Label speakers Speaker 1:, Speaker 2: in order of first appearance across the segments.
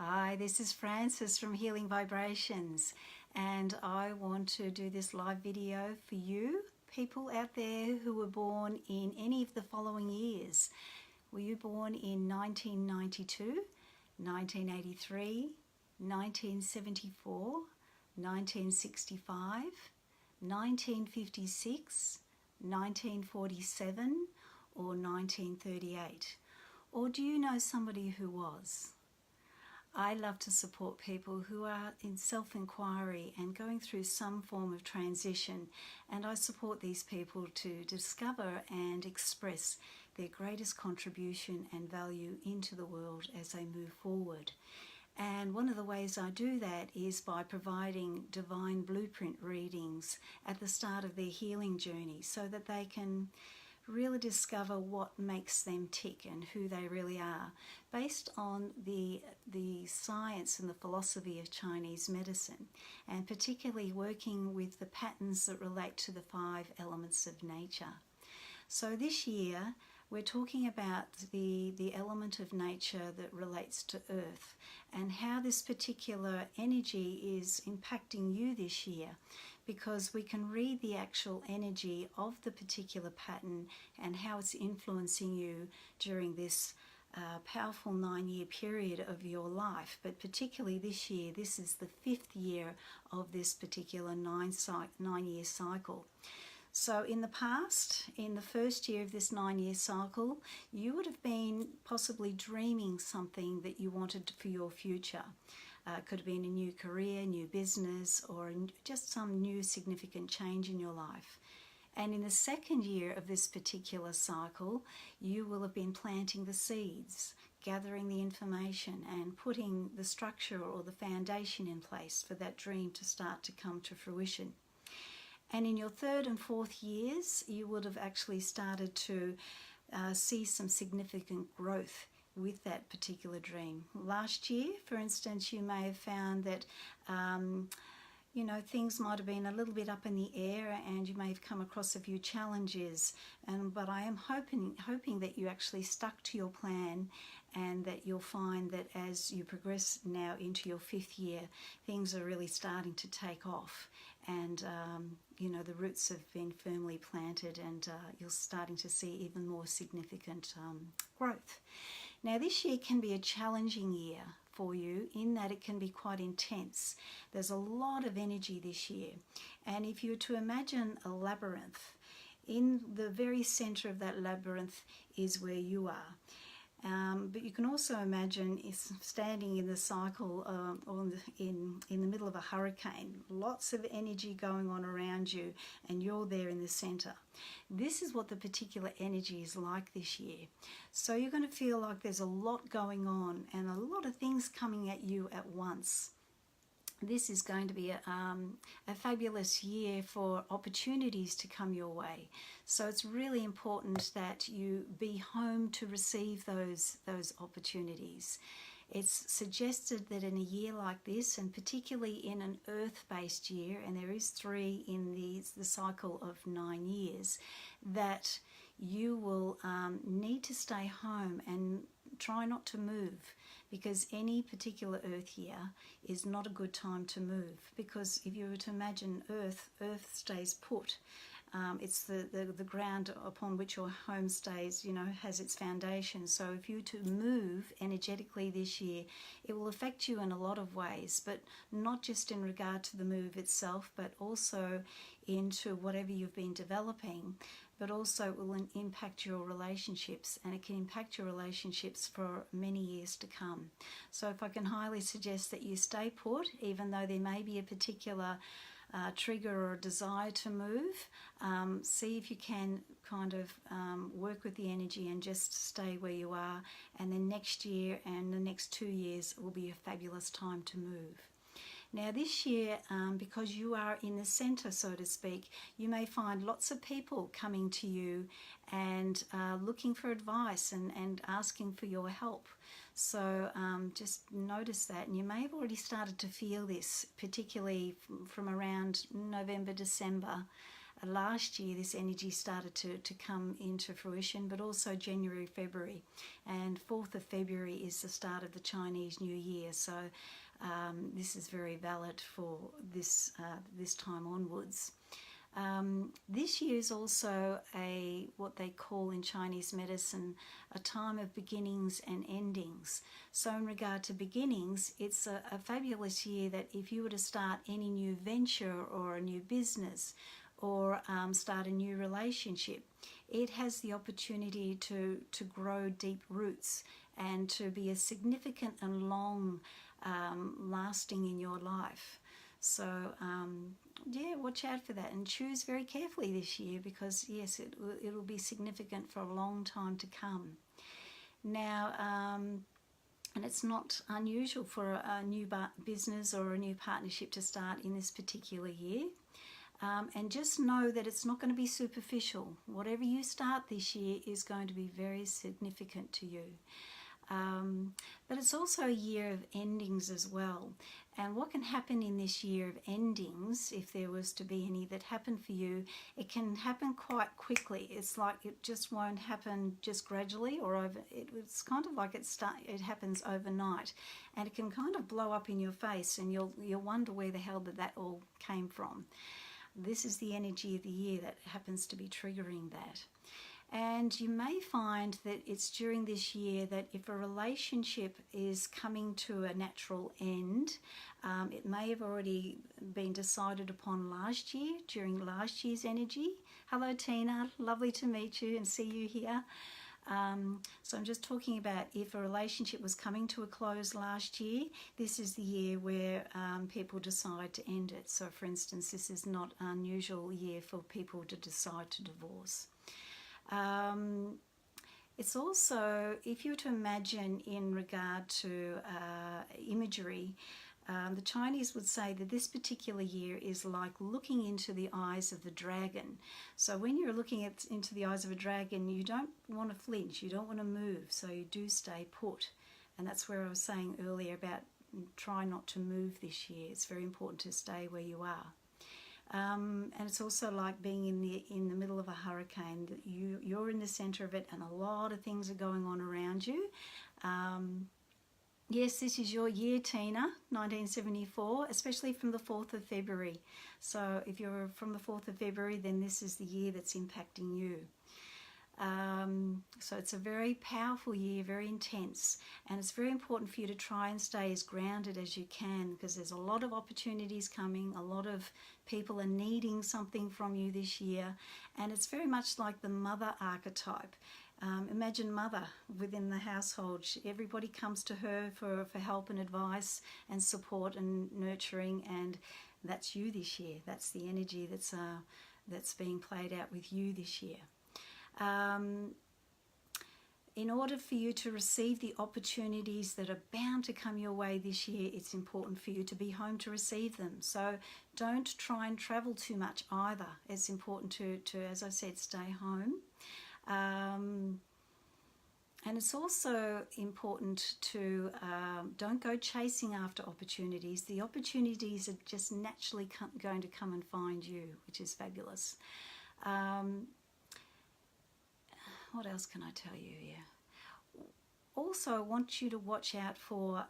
Speaker 1: Hi, this is Frances from Healing Vibrations, and I want to do this live video for you, people out there who were born in any of the following years. Were you born in 1992, 1983, 1974, 1965, 1956, 1947, or 1938? Or do you know somebody who was? I love to support people who are in self-inquiry and going through some form of transition, and I support these people to discover and express their greatest contribution and value into the world as they move forward. And one of the ways I do that is by providing divine blueprint readings at the start of their healing journey so that they can really discover what makes them tick and who they really are, based on the science and the philosophy of Chinese medicine, and particularly working with the patterns that relate to the 5 elements of nature. So this year we're talking about the element of nature that relates to earth and how this particular energy is impacting you this year, because we can read the actual energy of the particular pattern and how it's influencing you during this powerful 9-year period of your life. But particularly this year, this is the 5th year of this particular 9-year cycle. So in the past, in the first year of this 9-year cycle, you would have been possibly dreaming something that you wanted for your future. Could have been a new career, new business, or just some new significant change in your life. And in the 2nd year of this particular cycle, you will have been planting the seeds, gathering the information and putting the structure or the foundation in place for that dream to start to come to fruition. And in your 3rd and 4th years, you would have actually started to see some significant growth with that particular dream. Last year, for instance, you may have found that things might have been a little bit up in the air and you may have come across a few challenges, but I am hoping that you actually stuck to your plan, and that you'll find that as you progress now into your 5th year, things are really starting to take off, and the roots have been firmly planted, and you're starting to see even more significant growth. Now this year can be a challenging year for you in that it can be quite intense. There's a lot of energy this year, and if you were to imagine a labyrinth, in the very center of that labyrinth is where you are. But you can also imagine standing in the cycle in the middle of a hurricane, lots of energy going on around you, and you're there in the center. This is what the particular energy is like this year. So you're going to feel like there's a lot going on and a lot of things coming at you at once. This is going to be a fabulous year for opportunities to come your way. So it's really important that you be home to receive those opportunities. It's suggested that in a year like this, and particularly in an earth-based year, and there is 3 in the cycle of 9 years, that you will need to stay home and try not to move, because any particular earth year is not a good time to move, because if you were to imagine earth stays put. It's the ground upon which your home stays, has its foundation. So if you were to move energetically this year, it will affect you in a lot of ways, but not just in regard to the move itself, but also into whatever you've been developing, but also it will impact your relationships, and it can impact your relationships for many years to come. So if I can highly suggest that you stay put, even though there may be a particular trigger or a desire to move, see if you can kind of work with the energy and just stay where you are, and then next year and the next 2 years will be a fabulous time to move. Now this year, because you are in the center, so to speak, you may find lots of people coming to you and looking for advice and asking for your help. So just notice that, and you may have already started to feel this, particularly from around November, December. last year this energy started to come into fruition, but also January, February, and 4th of February is the start of the Chinese New Year, so this is very valid for this time onwards. This year is also what they call in Chinese medicine a time of beginnings and endings. So in regard to beginnings, it's a fabulous year that if you were to start any new venture or a new business or start a new relationship, it has the opportunity to grow deep roots and to be a significant and long lasting in your life. So yeah, watch out for that and choose very carefully this year, because yes, it'll be significant for a long time to come. Now, and it's not unusual for a new business or a new partnership to start in this particular year. And just know that it's not going to be superficial. Whatever you start this year is going to be very significant to you. But it's also a year of endings as well. And what can happen in this year of endings, if there was to be any that happen for you, it can happen quite quickly. It's like it just won't happen just gradually or over. It's kind of like it happens overnight, and it can kind of blow up in your face, and you'll wonder where the hell did that all came from. This is the energy of the year that happens to be triggering that. And you may find that it's during this year that if a relationship is coming to a natural end, it may have already been decided upon last year, during last year's energy. Hello Tina, lovely to meet you and see you here. So I'm just talking about if a relationship was coming to a close last year, this is the year where people decide to end it. So for instance, this is not an unusual year for people to decide to divorce. It's also, if you were to imagine in regard to imagery, the Chinese would say that this particular year is like looking into the eyes of the dragon. So when you're looking into the eyes of a dragon, you don't want to flinch, you don't want to move, so you do stay put. And that's where I was saying earlier about try not to move this year. It's very important to stay where you are. And it's also like being in the middle of a hurricane. That you're in the center of it, and a lot of things are going on around you. Yes, this is your year, Tina, 1974, especially from the 4th of February. So if you're from the 4th of February, then this is the year that's impacting you. So it's a very powerful year, very intense, and it's very important for you to try and stay as grounded as you can, because there's a lot of opportunities coming, a lot of people are needing something from you this year, and it's very much like the mother archetype. Imagine mother within the household. Everybody comes to her for help and advice and support and nurturing, and that's you this year. That's the energy that's being played out with you this year. In order for you to receive the opportunities that are bound to come your way this year, it's important for you to be home to receive them. So don't try and travel too much either. It's important to as I said, stay home. And it's also important to don't go chasing after opportunities. The opportunities are just naturally going to come and find you, which is fabulous. What else can I tell you here? Also, I want you to watch out for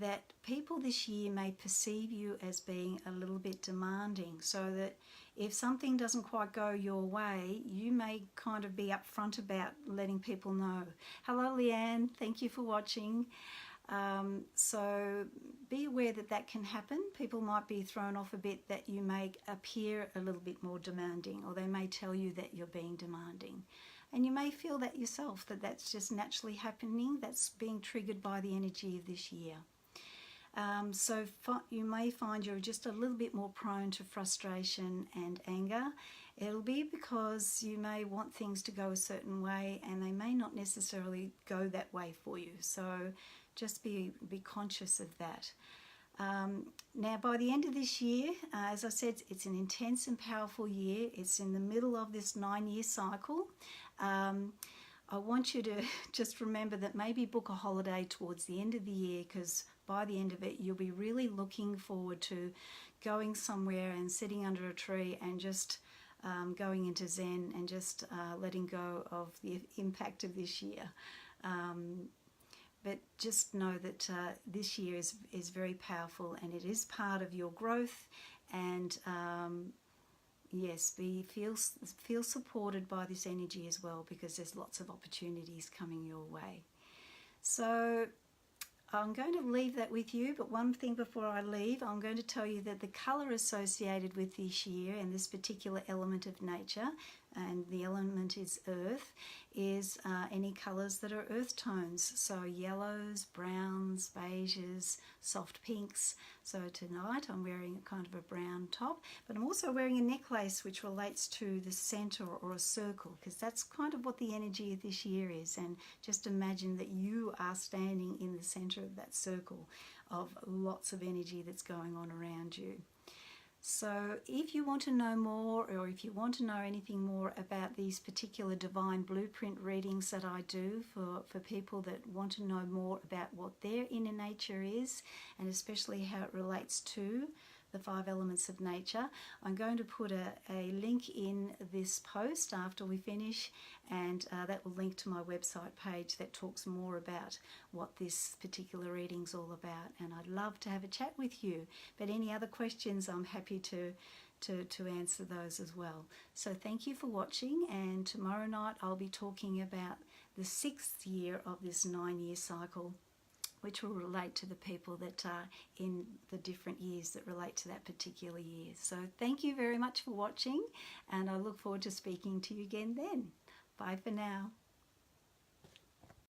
Speaker 1: that people this year may perceive you as being a little bit demanding, so that if something doesn't quite go your way, you may kind of be upfront about letting people know. Hello Leanne, thank you for watching. So be aware that can happen. People might be thrown off a bit that you may appear a little bit more demanding, or they may tell you that you're being demanding. And you may feel that yourself, that's just naturally happening. That's being triggered by the energy of this year. So you may find you're just a little bit more prone to frustration and anger. It'll be because you may want things to go a certain way, and they may not necessarily go that way for you. So just be conscious of that. Now, by the end of this year, as I said, it's an intense and powerful year. It's in the middle of this 9-year cycle. I want you to just remember that maybe book a holiday towards the end of the year, because by the end of it, you'll be really looking forward to going somewhere and sitting under a tree and just going into Zen and just letting go of the impact of this year. But just know that this year is very powerful, and it is part of your growth. And yes, feel supported by this energy as well, because there's lots of opportunities coming your way. So I'm going to leave that with you, but one thing before I leave, I'm going to tell you that the colour associated with this year and this particular element of nature, and the element is earth, is any colours that are earth tones. So yellows, browns, beiges, soft pinks. So tonight I'm wearing kind of a brown top, but I'm also wearing a necklace which relates to the centre or a circle, because that's kind of what the energy of this year is. And just imagine that you are standing in the centre of that circle of lots of energy that's going on around you. So if you want to know more, or if you want to know anything more about these particular divine blueprint readings that I do for people that want to know more about what their inner nature is, and especially how it relates to the 5 elements of nature, I'm going to put a link in this post after we finish, and that will link to my website page that talks more about what this particular reading's all about. And I'd love to have a chat with you, but any other questions, I'm happy to answer those as well. So thank you for watching, and tomorrow night I'll be talking about the 6th year of this 9-year cycle, which will relate to the people that are in the different years that relate to that particular year. So thank you very much for watching, and I look forward to speaking to you again then. Bye for now.